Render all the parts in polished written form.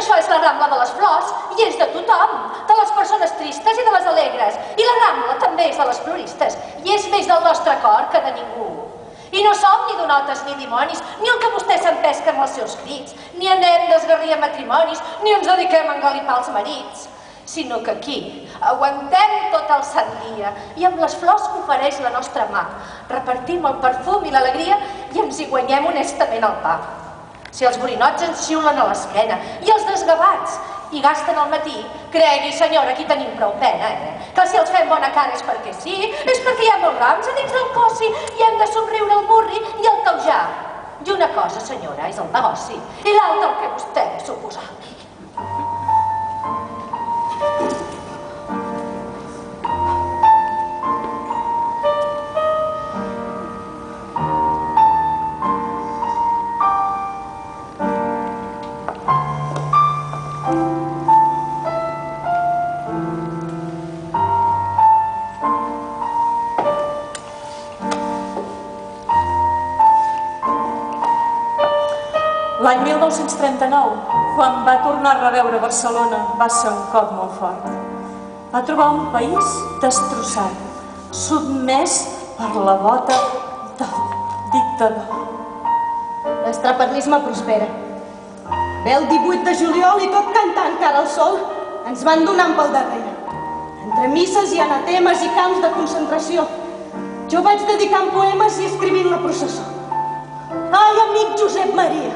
Això és la Rambla de les Flors i és de tothom, de les persones tristes i de les alegres. I la Rambla també és de les floristes i és més del nostre cor que de ningú. I no som ni donotes ni dimonis, ni el que vostè s'empesca amb els seus crits, ni anem d'esgarrir a matrimonis, ni ens dediquem a engalipar els marits, sinó que aquí aguantem tot el sant dia i amb les flors que ofereix la nostra mà repartim el perfum i l'alegria i ens hi guanyem honestament el pa. Si els borinots ens xiulen a l'esquena i els desgavats i gasten al matí, cregui, senyora, aquí tenim prou pena, que si els fem bona cara és perquè sí, és perquè hi ha molts rams a dins del cossi i hem de somriure el murri i el taujar. I una cosa, senyora, és el negoci i l'altra el que vostè suposa. L'any 1939, quan va tornar a reveure Barcelona, va ser un cop molt fort. Va trobar un país destrossat, sotmès per la bota del dictador. L'estraperlisme prospera. Ve el 18 de juliol i tot cantant cara al sol ens van donant pel darrere. Entre misses i anatemes i camps de concentració, jo vaig dedicant poemes i escrivint la processó. Ai, amic Josep Maria,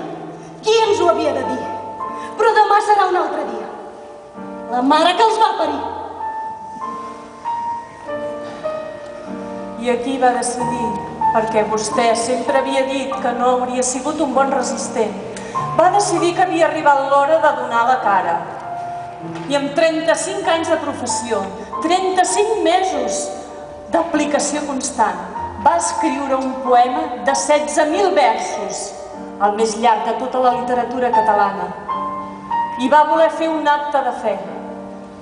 qui ens ho havia de dir? Però demà serà un altre dia. La mare que els va parir. I aquí va decidir, perquè vostè sempre havia dit que no hauria sigut un bon resistent, va decidir que havia arribat l'hora de donar la cara. I amb 35 anys de professió, 35 mesos d'aplicació constant, va escriure un poema de 16.000 versos, el més llarg de tota la literatura catalana. I va voler fer un acte de fe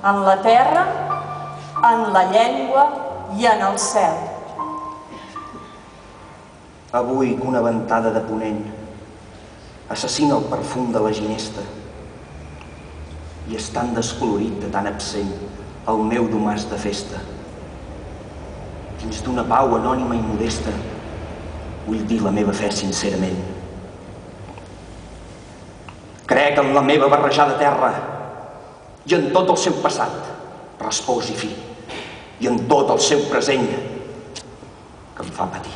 en la terra, en la llengua i en el cel. Avui que una ventada de ponent assassina el perfum de la ginesta i és tan descolorit de tan absent el meu domàs de festa. Dins d'una pau anònima i modesta vull dir la meva fe sincerament. Crec en la meva barrejada terra i en tot el seu passat, respòs i fi, i en tot el seu present que em fa patir.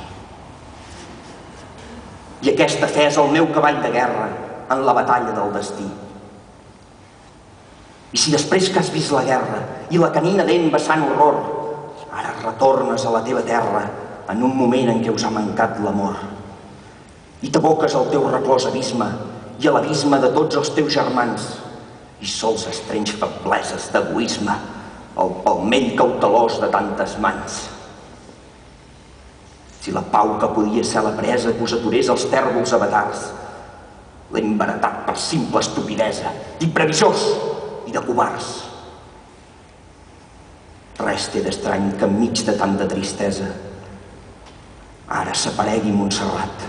I aquesta fe és el meu cavall de guerra en la batalla del destí. I si després que has vist la guerra i la canina dent vessant horror, ara retornes a la teva terra en un moment en què us ha mancat l'amor i t'aboques al teu reclòs abisme i a l'abisme de tots els teus germans i sols estrenys febleses d'egoisme el palmell cautelós de tantes mans. Si la pau que podia ser la presa que us aturés els tèrbols avatars l'he embaratat per simple estupidesa d'imprevisors i de covards. Res té d'estrany que enmig de tanta tristesa ara s'aparegui Montserrat.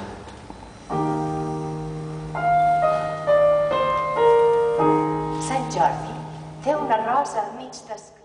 Sant Jordi té una rosa al mig d'esclar.